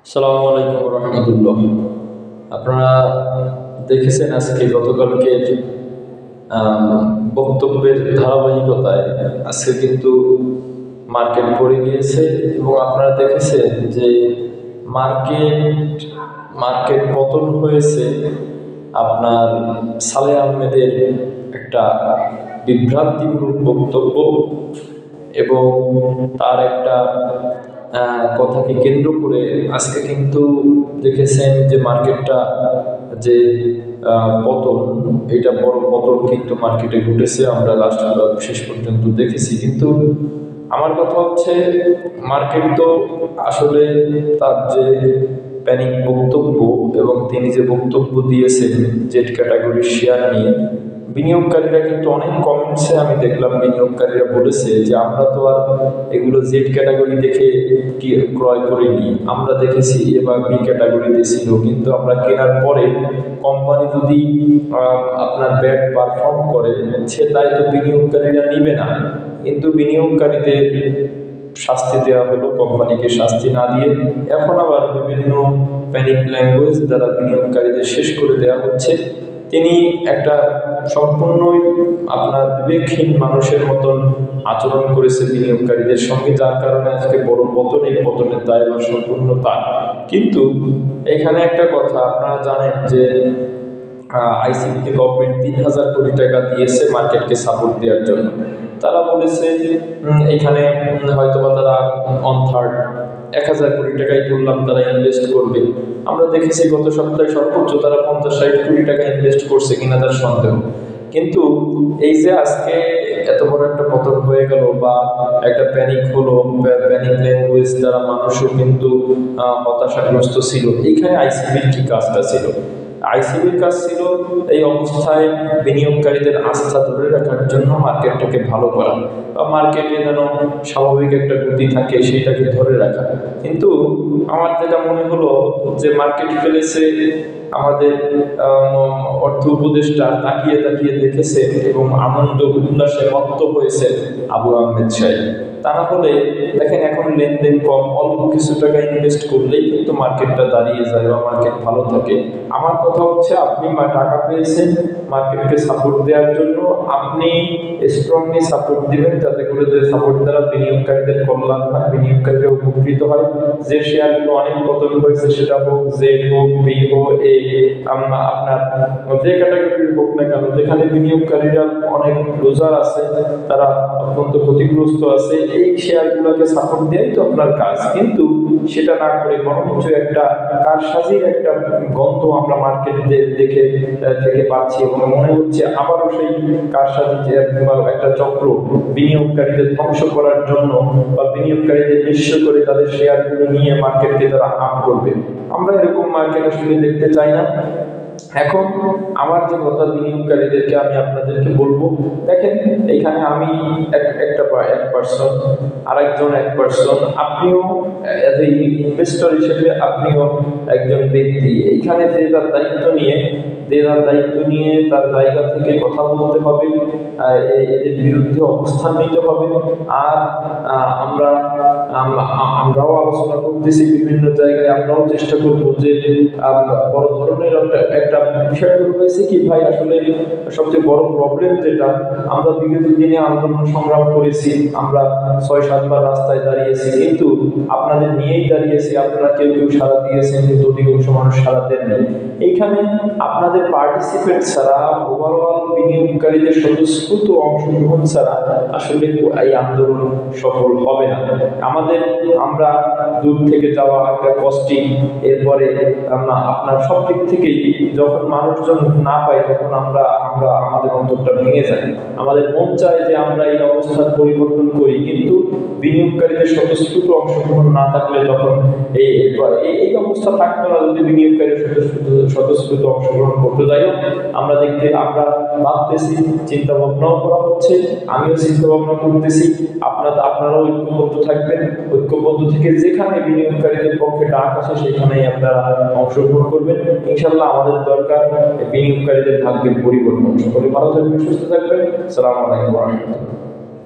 আসসালামু আলাইকুম রহমতুল্লাহ। আপনারা দেখেছেন আজকে গতকালকের বক্তব্যের ধারাবাহিকতায় আজকে কিন্তু মার্কেট পড়ে গিয়েছে এবং আপনারা দেখেছেন যে মার্কেট মার্কেট পতন হয়েছে আপনার সালেহ আহমেদের একটা বিভ্রান্তিমূলক বক্তব্য এবং তার একটা কথাকে কেন্দ্র করে আজকে কিন্তু দেখেছেন যে মার্কেটটা যে পতন, এটা বড় পতন কিন্তু মার্কেটে ঘটেছে। আমরা শেষ পর্যন্ত দেখেছি, কিন্তু আমার কথা হচ্ছে মার্কেট তো আসলে তার যে প্যানিক বক্তব্য এবং তিনি যে বক্তব্য দিয়েছেন জেড ক্যাটাগরির শেয়ার নিয়ে, বিনিয়োগকারীরা কিন্তু অনেক কমেন্টসে আমি দেখলাম বিনিয়োগকারীরা বলেছে যে আমরা তো আর এগুলো জেড ক্যাটাগরি দেখে ক্রয় করিনি, আমরা দেখেছি এ বা বি ক্যাটাগরিতে ছিল, কিন্তু আমরা কেনার পরে কোম্পানি যদি আপনার ব্যাড পারফর্ম করে সে তাই তো বিনিয়োগকারীরা নিবে না, কিন্তু বিনিয়োগকারীদের শাস্তি দেওয়া হলো, কোম্পানিকে শাস্তি না দিয়ে এখন আবার বিভিন্ন প্যানিক ল্যাঙ্গুয়েজ দ্বারা বিনিয়োগকারীদের শেষ করে দেওয়া হচ্ছে। তিনি একটা সম্পূর্ণই আপনার বিবেকহীন মানুষের মতন আচরণ করেছে বিনিয়োগকারীদের সঙ্গে, যার কারণে আজকে বড় পতন, এই পতনের দায়ভার সম্পূর্ণ তার। কিন্তু এখানে একটা কথা আপনারা জানেন যে আইসিবিকে গভর্নমেন্ট ৩,০০০ কোটি টাকা দিয়েছে মার্কেটকে সাপোর্ট দেওয়ার জন্য। তারা বলেছে এখানে হয়তোবা তারা অন থার্ড ১,০০০ কোটি টাকাই ধরলাম তারা ইনভেস্ট করবে। আমরা দেখেছি গত সপ্তাহে সর্বোচ্চ তারা ৫০-৬০ কোটি টাকা ইনভেস্ট করছে কিনা তার সন্দেহ। কিন্তু এই যে আজকে এত বড় একটা পতন হয়ে গেল বা একটা প্যানিক হলো, প্যানিক ল্যাঙ্গুয়েজ দ্বারা মানুষও কিন্তু হতাশাগ্রস্ত ছিল, এইখানে আইসিবির কি কাজটা ছিল? আইসিবির কাজ ছিল এই অবস্থায় বিনিয়োগকারীদের আস্থা ধরে রাখার জন্য মার্কেটটাকে ভালো করা বা মার্কেটে যেন স্বাভাবিক একটা গতি থাকে সেইটাকে ধরে রাখা। কিন্তু আমার যেটা মনে হলো যে মার্কেট ফেলেছে আমাদের অর্থ উপদেষ্টা তাকিয়ে তাকিয়ে দেখেছে এবং আনন্দ উল্লাসে মত্ত হয়েছে আবু আহমেদ সাহেব। তা না হলে দেখেন এখন লেনদেন কম, অল্প কিছু টাকা ইনভেস্ট করলেই কিন্তু মার্কেটটা দাঁড়িয়ে যায় বা মার্কেট ভালো থাকে। আমার কথা হচ্ছে আপনি টাকা পেয়েছেন মার্কেটকে সাপোর্ট দেওয়ার জন্য, আপনি স্ট্রংলি সাপোর্ট দিবেন যাতে করে যে সাপোর্ট দ্বারা বিনিয়োগকারীদের কল্যাণ হয়, বিনিয়োগকারীরা উপকৃত হয়। যে শেয়ারগুলো অনেক পতন হয়েছে সেটা হোক জেড হোক বি হোক এ আপনার যে ক্যাটাগরির হোক না কেন, যেখানে বিনিয়োগকারীরা অনেক লুজার আছে, তারা অত্যন্ত ক্ষতিগ্রস্ত আছে, এই শেয়ারগুলোকে সাপোর্ট দেওয়াই তো আপনার কাজ। কিন্তু সেটা না করে বরঞ্চ একটা কারসাজির একটা গন্ধ আমরা মার্কেট দেখে থেকে পাচ্ছি এবং মনে হচ্ছে আবারও সেই কারসাজি একটা চক্র বিনিয়োগকারীদের ধ্বংস করার জন্য বা বিনিয়োগকারীদের নিঃস্ব করে তাদের শেয়ারগুলো নিয়ে মার্কেটকে তারা আপ করবে। আমরা এরকম মার্কেট আসলে দেখতে চাই না। এখন আমার যে কথা বিনিয়োগকারীদেরকে আমি আপনাদেরকে বলবো, দেখেন এখানে আমি এক পার্সন, আরেকজন এক পার্সন, আপনিও এজ এ ইনভেস্টর হিসেবে আপনিও একজন ব্যক্তি। এইখানে যে তার দায়িত্ব নিয়ে তার জায়গা থেকে কথা বলতে হবে, এদের বিরুদ্ধে অবস্থান নিতে হবে। আর আমরাও আলোচনা করতেছি বিভিন্ন জায়গায়, আমরাও চেষ্টা করবো যে বড় ধরনের একটা বিষয় হয়েছে কি ভাই, আসলে সবচেয়ে বড় প্রবলেম যেটা আমরা বিগত দিনে আন্দোলন সংগ্রাম করেছি, আমরা ৬-৭ বার রাস্তায় দাঁড়িয়েছি, কিন্তু আপনাদের নিয়েই দাঁড়িয়েছি, আপনারা কেউ কেউ সাড়া দিয়েছেন কিন্তু অধিকাংশ মানুষ সাড়া দেননি। এইখানে আপনাদের পার্টিসিপেট ছাড়া, ওভারঅল বিনিয়োগকারীদের স্বতঃস্ফূর্ত অংশগ্রহণ ছাড়া আসলে এই আন্দোলন সফল হবে না। আমরা দূর থেকে যাওয়া একটা কস্টিং, এরপরে আপনার সব দিক থেকেই যখন মানুষজন না পাই তখন আমরা আমাদের অন্তরটা ভেঙে যায়। আমাদের মন চায় যে আমরা এই অবস্থার পরিবর্তন করি, কিন্তু বিনিয়োগকারীদের স্বতঃস্ফূর্ত অংশগ্রহণ না থাকলে তখন এই অবস্থা থাকতো না যদি বিনিয়োগকারীর স্বতঃস্ফূর্ত অংশগ্রহণ করতে যাই। আমরা ভাবতেছি, চিন্তা ভাবনাও করা হচ্ছে, আমিও চিন্তা ভাবনা করতেছি, আপনারাও ঐক্যবদ্ধ থাকবেন। ঐক্যবদ্ধ থেকে যেখানে বিনিয়োগকারীদের পক্ষে ডাক আসে সেখানেই আপনারা অংশগ্রহণ করবেন। ইনশাল্লাহ আমাদের দরকার বিনিয়োগকারীদের ভাগ্যের পরিবর্তন। সকলে ভালো থাকবেন, সুস্থ থাকবেন। আসসালামু আলাইকুম।